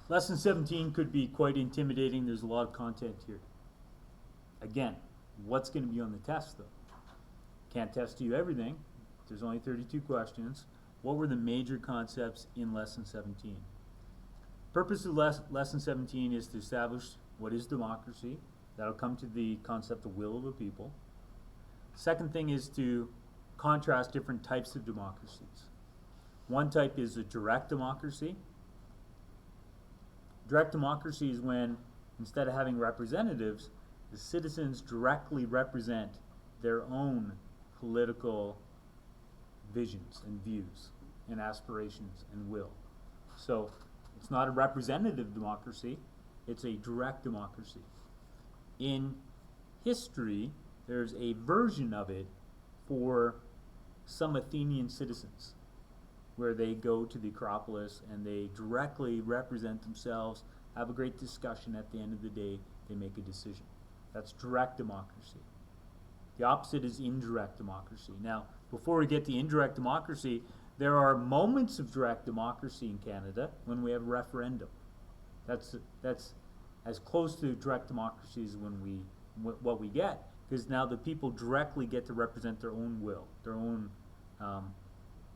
Lesson 17 could be quite intimidating. There's a lot of content here. Again, what's going to be on the test though? Can't test you everything. There's only 32 questions. What were the major concepts in Lesson 17? Purpose of Lesson 17 is to establish what is democracy. That'll come to the concept of will of the people. Second thing is to contrast different types of democracies. One type is a direct democracy. Direct democracy is when, instead of having representatives, the citizens directly represent their own political visions and views and aspirations and will. So it's not a representative democracy, it's a direct democracy. In history, there's a version of it for some Athenian citizens, where they go to the Acropolis and they directly represent themselves, have a great discussion. At the end of the day, they make a decision. That's direct democracy. The opposite is indirect democracy. Now, before we get to indirect democracy, there are moments of direct democracy in Canada when we have a referendum. That's as close to direct democracy as what we get, because now the people directly get to represent their own will, their own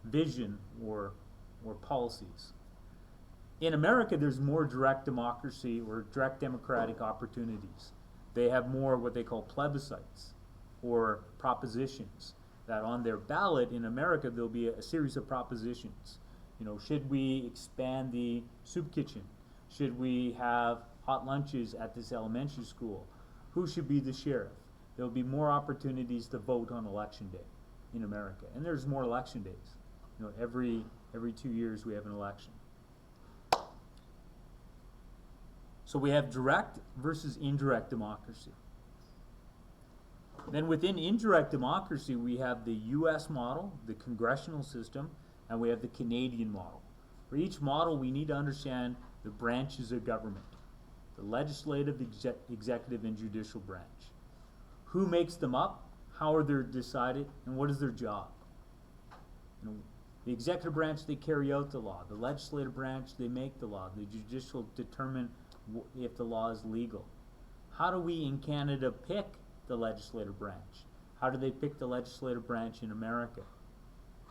vision or policies. In America, there's more direct democracy or direct democratic opportunities. They have more what they call plebiscites or propositions, that on their ballot in America there'll be a series of propositions. Should we expand the soup kitchen? Should we have hot lunches at this elementary school? Who should be the sheriff? There'll be more opportunities to vote on election day in America, and there's more election days. Every 2 years we have an election. So we have direct versus indirect democracy. Then within indirect democracy, we have the U.S. model, the congressional system, and we have the Canadian model. For each model, we need to understand the branches of government, the legislative, executive, and judicial branch. Who makes them up? How are they decided? And what is their job? The executive branch, they carry out the law. The legislative branch, they make the law. The judicial determine if the law is legal. How do we in Canada pick the legislative branch? How do they pick the legislative branch in America?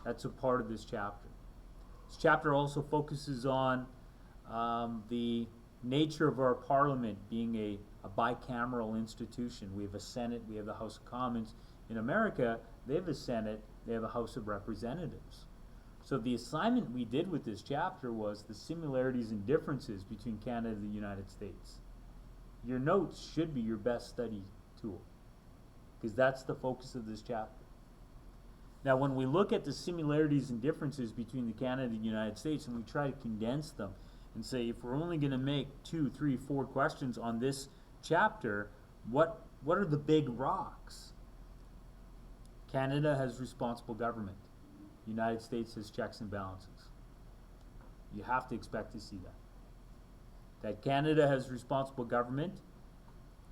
That's a part of this chapter. This chapter also focuses on the nature of our parliament being a bicameral institution. We have a Senate, we have the House of Commons. In America, they have a Senate, they have a House of Representatives. So the assignment we did with this chapter was the similarities and differences between Canada and the United States. Your notes should be your best study tool, because that's the focus of this chapter. Now, when we look at the similarities and differences between the Canada and the United States, and we try to condense them and say, if we're only going to make 2, 3, 4 questions on this chapter, what are the big rocks? Canada has responsible government. The United States has checks and balances. You have to expect to see that. That Canada has responsible government,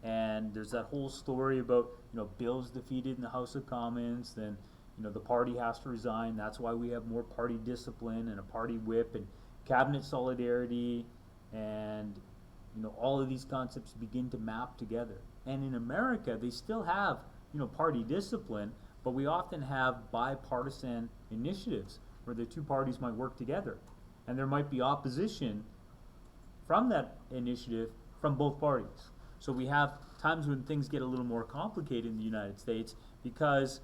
and there's that whole story about bills defeated in the House of Commons, then the party has to resign. That's why we have more party discipline and a party whip and cabinet solidarity, and all of these concepts begin to map together. And in America, they still have party discipline, but we often have bipartisan initiatives where the two parties might work together, and there might be opposition from that initiative from both parties. So we have times when things get a little more complicated in the United States because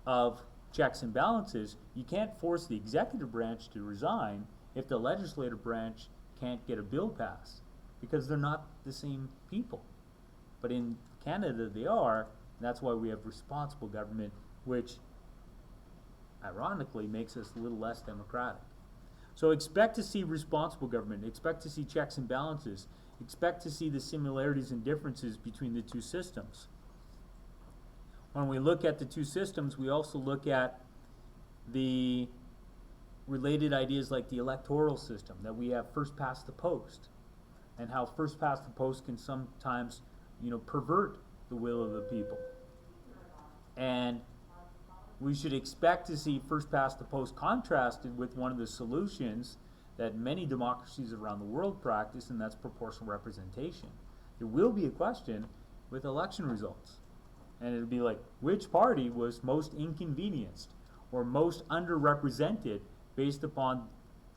of checks and balances. You can't force the executive branch to resign if the legislative branch can't get a bill passed, because they're not the same people. But in Canada they are, and that's why we have responsible government, which ironically makes us a little less democratic. So expect to see responsible government, expect to see checks and balances, expect to see the similarities and differences between the two systems. When we look at the two systems, we also look at the related ideas like the electoral system, that we have first past the post, and how first past the post can sometimes pervert the will of the people. And we should expect to see first past the post contrasted with one of the solutions that many democracies around the world practice, and that's proportional representation. There will be a question with election results. And it'll be like, which party was most inconvenienced or most underrepresented based upon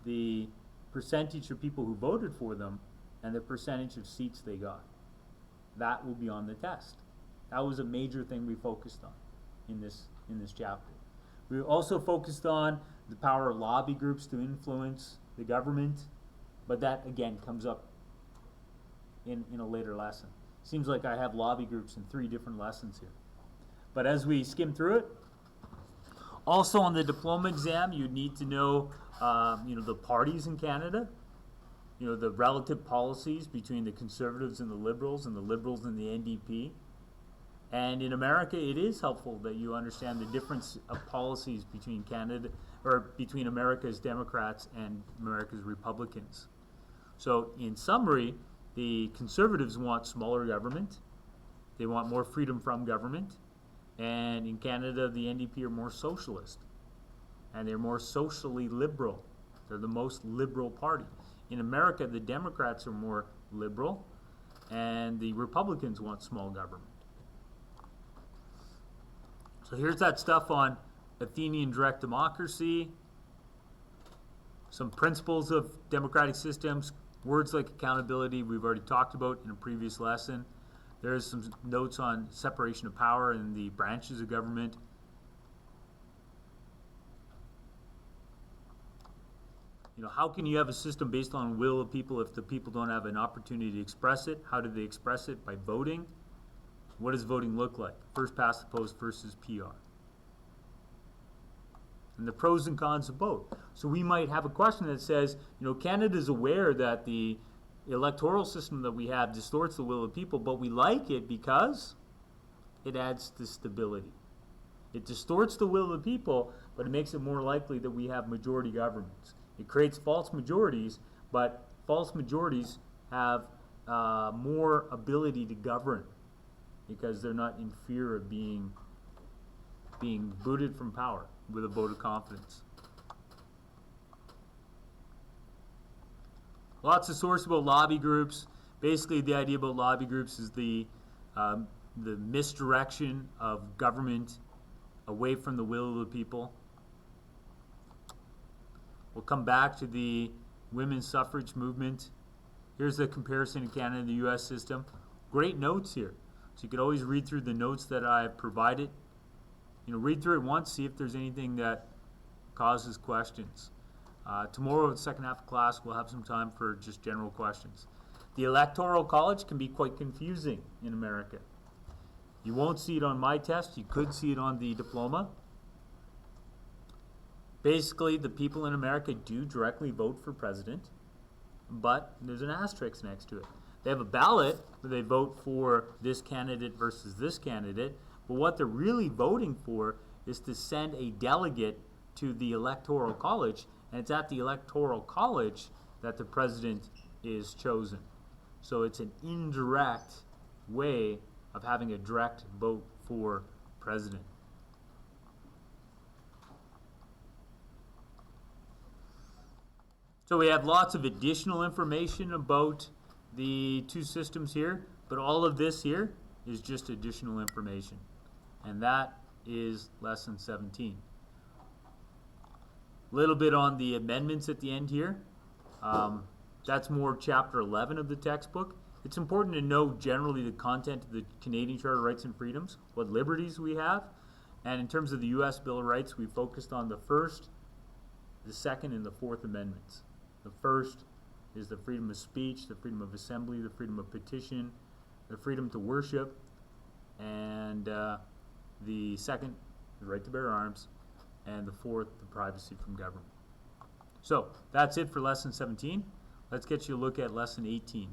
the percentage of people who voted for them and the percentage of seats they got. That will be on the test. That was a major thing we focused on in this chapter. We also focused on the power of lobby groups to influence the government, but that again comes up in a later lesson. Seems like I have lobby groups in 3 different lessons here. But as we skim through it, also on the diploma exam, you need to know, the parties in Canada, the relative policies between the Conservatives and the Liberals and the NDP. And in America, it is helpful that you understand the difference of policies between Canada, or between America's Democrats and America's Republicans. So in summary, the Conservatives want smaller government. They want more freedom from government. And in Canada, the NDP are more socialist. And they're more socially liberal. They're the most liberal party. In America, the Democrats are more liberal, and the Republicans want small government. So here's that stuff on Athenian direct democracy, some principles of democratic systems, words like accountability we've already talked about in a previous lesson. There's some notes on separation of power in the branches of government. How can you have a system based on will of people if the people don't have an opportunity to express it? How do they express it? By voting. What does voting look like? First past the post versus PR. And the pros and cons of both. So we might have a question that says, Canada's aware that the electoral system that we have distorts the will of people, but we like it because it adds to stability. It distorts the will of the people, but it makes it more likely that we have majority governments. It creates false majorities, but false majorities have more ability to govern because they're not in fear of being booted from power with a vote of confidence. Lots of sources about lobby groups. Basically, the idea about lobby groups is the misdirection of government away from the will of the people. We'll come back to the women's suffrage movement. Here's a comparison in Canada and the U.S. system. Great notes here. So you could always read through the notes that I've provided. Read through it once, see if there's anything that causes questions. Tomorrow, the second half of class, we'll have some time for just general questions. The Electoral College can be quite confusing in America. You won't see it on my test. You could see it on the diploma. Basically, the people in America do directly vote for president, but there's an asterisk next to it. They have a ballot where they vote for this candidate versus this candidate, but what they're really voting for is to send a delegate to the Electoral College, and it's at the Electoral College that the president is chosen. So it's an indirect way of having a direct vote for president. So we have lots of additional information about the two systems here, but all of this here is just additional information. And that is lesson 17. A little bit on the amendments at the end here. That's more chapter 11 of the textbook. It's important to know generally the content of the Canadian Charter of Rights and Freedoms, what liberties we have. And in terms of the U.S. Bill of Rights, we focused on the first, the second, and the fourth amendments. The first is the freedom of speech, the freedom of assembly, the freedom of petition, the freedom to worship, and the second, the right to bear arms, and the fourth, the privacy from government. So that's it for lesson 17. Let's get you a look at lesson 18.